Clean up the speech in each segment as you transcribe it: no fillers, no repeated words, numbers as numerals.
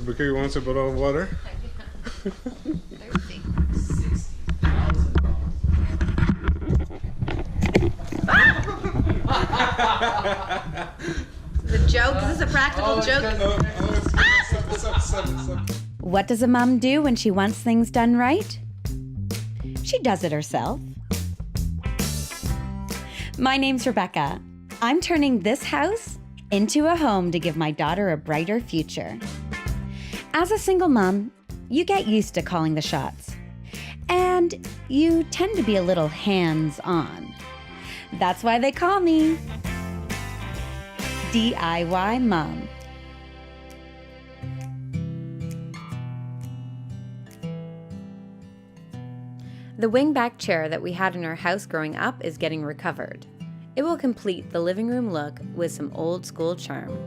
Rebekah, you want a bottle of water? Thirsty. The joke? Is this a practical joke? What does a mom do when she wants things done right? She does it herself. My name's Rebekah. I'm turning this house into a home to give my daughter a brighter future. As a single mom, you get used to calling the shots. And you tend to be a little hands-on. That's why they call me DIY Mom. The wingback chair that we had in our house growing up is getting recovered. It will complete the living room look with some old school charm.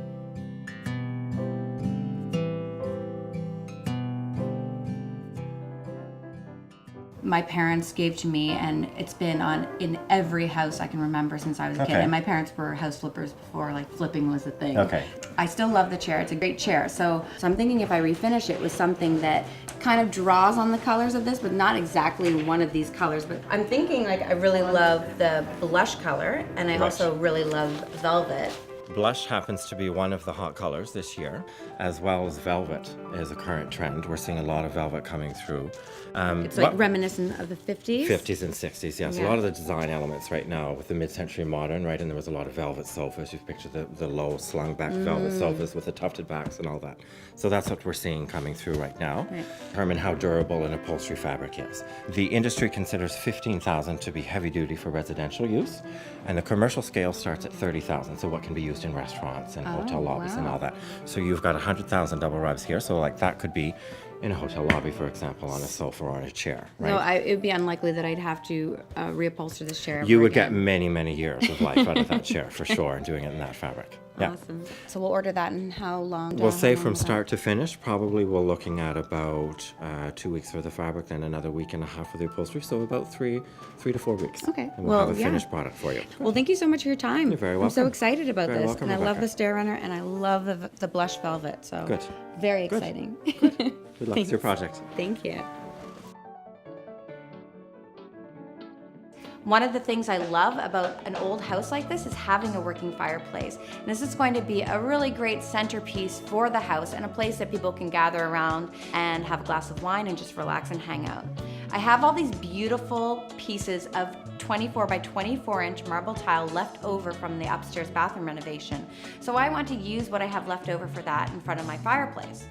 My parents gave to me, and it's been in every house I can remember since I was a kid. And my parents were house flippers before like flipping was a thing. Okay. I still love the chair. It's a great chair. So I'm thinking if I refinish it with something that kind of draws on the colors of this, but not exactly one of these colors. But I'm thinking like I really love the blush color, and I also really love velvet. Blush happens to be one of the hot colors this year, as well as velvet is a current trend. We're seeing a lot of velvet coming through. It's like reminiscent of the 50s? 50s and 60s, yes. Yeah. A lot of the design elements right now with the mid-century modern, right? And there was a lot of velvet sofas. You've pictured the low slung back velvet sofas with the tufted backs and all that. So that's what we're seeing coming through right now. Right. Determine how durable an upholstery fabric is. The industry considers 15,000 to be heavy duty for residential use, and the commercial scale starts at 30,000. So what can be used in restaurants and hotel lobbies and all that. So you've got 100,000 double rubs here. So like that could be in a hotel lobby, for example, on a sofa or on a chair, right? No, it would be unlikely that I'd have to reupholster this chair. You would get many, many years of life out of that chair, for sure, and doing it in that fabric. Yeah. Awesome. So we'll order that in how long? We'll say from start to finish, probably we're looking at about 2 weeks for the fabric, then another week and a half for the upholstery, so about three to 4 weeks. Okay. And we'll have a finished product for you. Well, thank you so much for your time. You're very welcome. I'm so excited about Very this. welcome, And I love Rebekah. the stair runner, and I love the blush velvet. So Good. Very exciting. Good luck with your project. Thank you. One of the things I love about an old house like this is having a working fireplace. And this is going to be a really great centerpiece for the house and a place that people can gather around and have a glass of wine and just relax and hang out. I have all these beautiful pieces of 24 by 24 inch marble tile left over from the upstairs bathroom renovation. So I want to use what I have left over for that in front of my fireplace.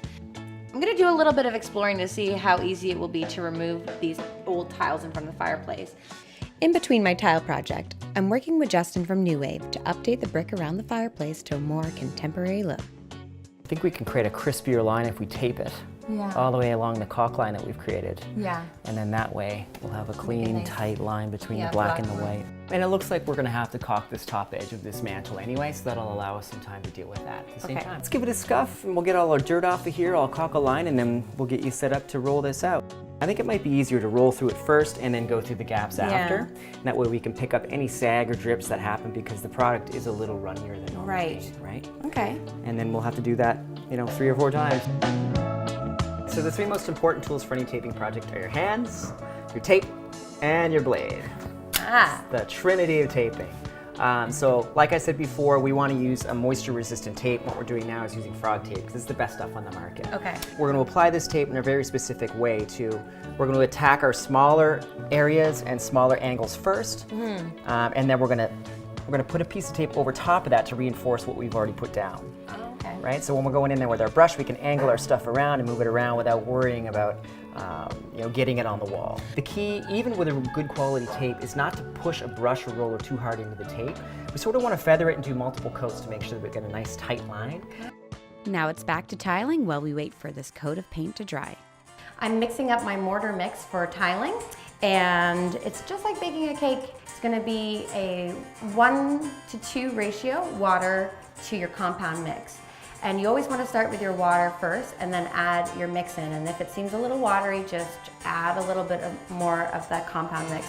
I'm gonna do a little bit of exploring to see how easy it will be to remove these old tiles in front of the fireplace. In between my tile project, I'm working with Justin from New Wave to update the brick around the fireplace to a more contemporary look. I think we can create a crispier line if we tape it all the way along the caulk line that we've created. Yeah. And then that way we'll have a clean, nice. tight line between the black and the white. And it looks like we're gonna have to caulk this top edge of this mantle anyway, so that'll allow us some time to deal with that at the same time. Let's give it a scuff and we'll get all our dirt off of here, I'll caulk a line, and then we'll get you set up to roll this out. I think it might be easier to roll through it first and then go through the gaps after. And that way we can pick up any sag or drips that happen because the product is a little runnier than normal. Right? Okay. And then we'll have to do that, 3 or 4 times. So the 3 most important tools for any taping project are your hands, your tape, and your blade. The trinity of taping. So like I said before, we want to use a moisture-resistant tape. What we're doing now is using frog tape because it's the best stuff on the market. Okay. We're going to apply this tape in a very specific way too. We're going to attack our smaller areas and smaller angles first, and then we're going to put a piece of tape over top of that to reinforce what we've already put down. Okay. Right? So when we're going in there with our brush, we can angle our stuff around and move it around without worrying about getting it on the wall. The key, even with a good quality tape, is not to push a brush or roller too hard into the tape. We sort of want to feather it and do multiple coats to make sure that we get a nice tight line. Now it's back to tiling while we wait for this coat of paint to dry. I'm mixing up my mortar mix for tiling, and it's just like baking a cake. It's going to be a 1-to-2 ratio, water to your compound mix. And you always want to start with your water first and then add your mix in. And if it seems a little watery, just add a little bit more of that compound mix.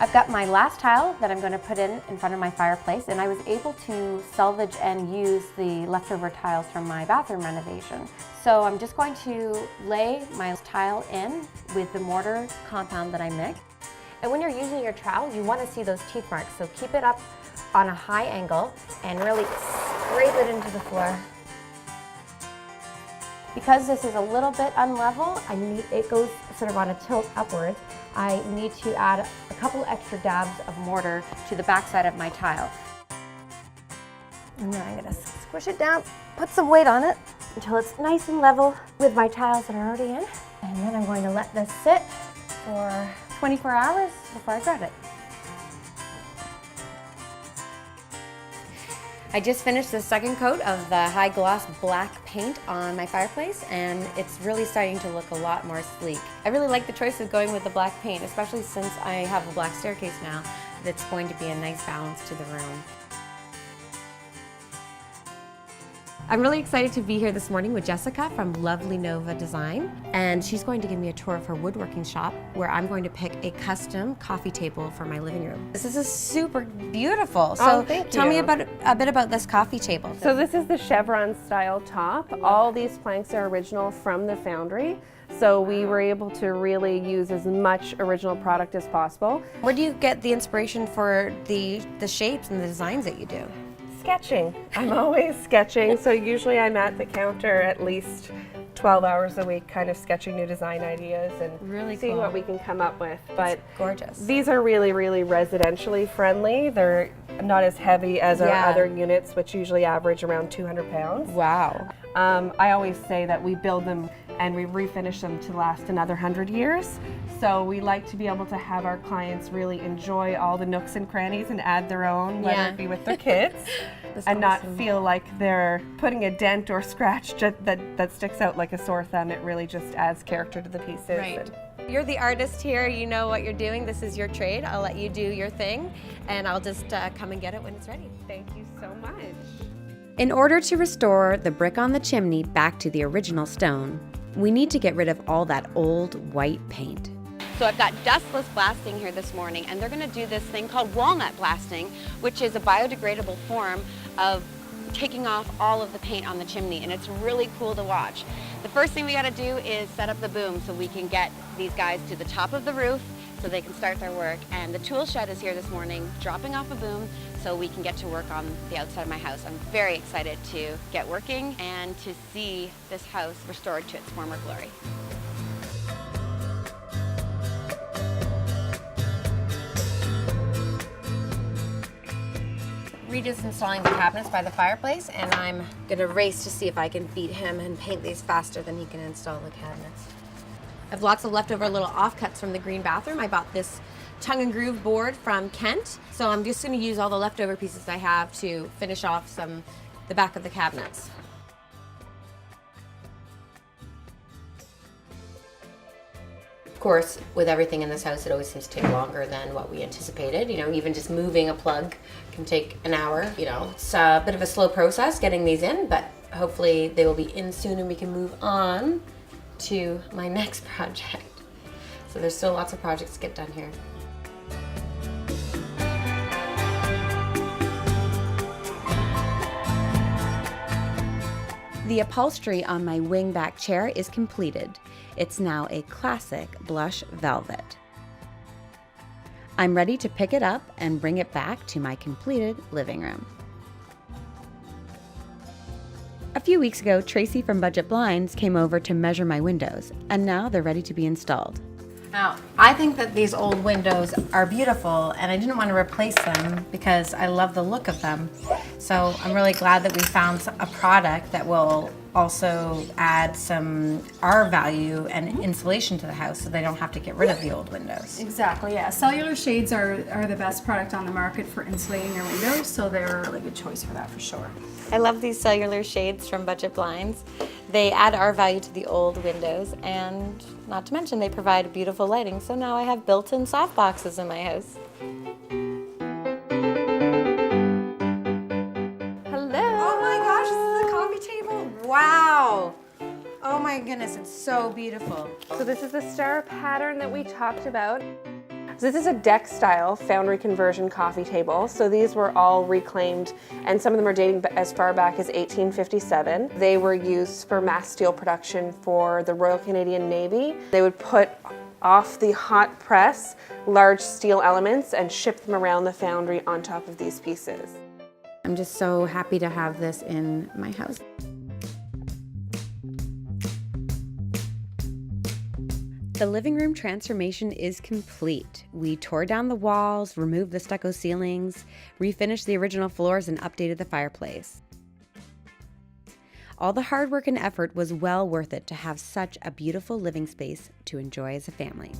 I've got my last tile that I'm going to put in front of my fireplace, and I was able to salvage and use the leftover tiles from my bathroom renovation. So I'm just going to lay my tile in with the mortar compound that I mixed. And when you're using your trowel, you want to see those teeth marks, so keep it up on a high angle and really scrape it into the floor. Because this is a little bit unlevel, it goes sort of on a tilt upwards, I need to add a couple extra dabs of mortar to the backside of my tile. And then I'm going to squish it down, put some weight on it until it's nice and level with my tiles that are already in. And then I'm going to let this sit for 24 hours before I grab it. I just finished the second coat of the high gloss black paint on my fireplace, and it's really starting to look a lot more sleek. I really like the choice of going with the black paint, especially since I have a black staircase now. That's going to be a nice balance to the room. I'm really excited to be here this morning with Jessica from Lovely Nova Design, and she's going to give me a tour of her woodworking shop where I'm going to pick a custom coffee table for my living room. This is super beautiful. So tell me a bit about this coffee table. So this is the chevron style top. All these planks are original from the foundry. So we were able to really use as much original product as possible. Where do you get the inspiration for the shapes and the designs that you do? Sketching. I'm always sketching, so usually I'm at the counter at least 12 hours a week kind of sketching new design ideas and seeing what we can come up with. But it's gorgeous. These are really, really residentially friendly. They're not as heavy as our other units, which usually average around 200 pounds. Wow. I always say that we build them and we refinish them to last another 100 years. So we like to be able to have our clients really enjoy all the nooks and crannies and add their own, whether it be with their kids, and not feel like they're putting a dent or scratch that sticks out like a sore thumb. It really just adds character to the pieces. Right. You're the artist here, you know what you're doing, this is your trade. I'll let you do your thing, and I'll just come and get it when it's ready. Thank you so much. In order to restore the brick on the chimney back to the original stone, we need to get rid of all that old white paint. So I've got dustless blasting here this morning, and they're going to do this thing called walnut blasting, which is a biodegradable form of taking off all of the paint on the chimney, and it's really cool to watch. The first thing we got to do is set up the boom so we can get these guys to the top of the roof so they can start their work. And the tool shed is here this morning dropping off a boom so we can get to work on the outside of my house. I'm very excited to get working and to see this house restored to its former glory. Regis installing the cabinets by the fireplace, and I'm gonna race to see if I can beat him and paint these faster than he can install the cabinets. I have lots of leftover little offcuts from the green bathroom. I bought this tongue and groove board from Kent, so I'm just gonna use all the leftover pieces I have to finish off the back of the cabinets. Of course, with everything in this house, it always seems to take longer than what we anticipated. You know, even just moving a plug can take an hour. You know, it's a bit of a slow process getting these in, but hopefully they will be in soon and we can move on to my next project. So there's still lots of projects to get done here. The upholstery on my wingback chair is completed. It's now a classic blush velvet. I'm ready to pick it up and bring it back to my completed living room. A few weeks ago, Tracy from Budget Blinds came over to measure my windows, and now they're ready to be installed. Now, I think that these old windows are beautiful, and I didn't want to replace them because I love the look of them. So I'm really glad that we found a product that will also add some R value and insulation to the house so they don't have to get rid of the old windows. Exactly, yeah. Cellular shades are the best product on the market for insulating your windows, so they're a really good choice for that for sure. I love these cellular shades from Budget Blinds. They add R value to the old windows, and not to mention they provide beautiful lighting, so now I have built-in soft boxes in my house. Wow! Oh my goodness, it's so beautiful. So this is the star pattern that we talked about. So this is a deck style foundry conversion coffee table. So these were all reclaimed, and some of them are dating as far back as 1857. They were used for mass steel production for the Royal Canadian Navy. They would put off the hot press large steel elements and ship them around the foundry on top of these pieces. I'm just so happy to have this in my house. The living room transformation is complete. We tore down the walls, removed the stucco ceilings, refinished the original floors, and updated the fireplace. All the hard work and effort was well worth it to have such a beautiful living space to enjoy as a family.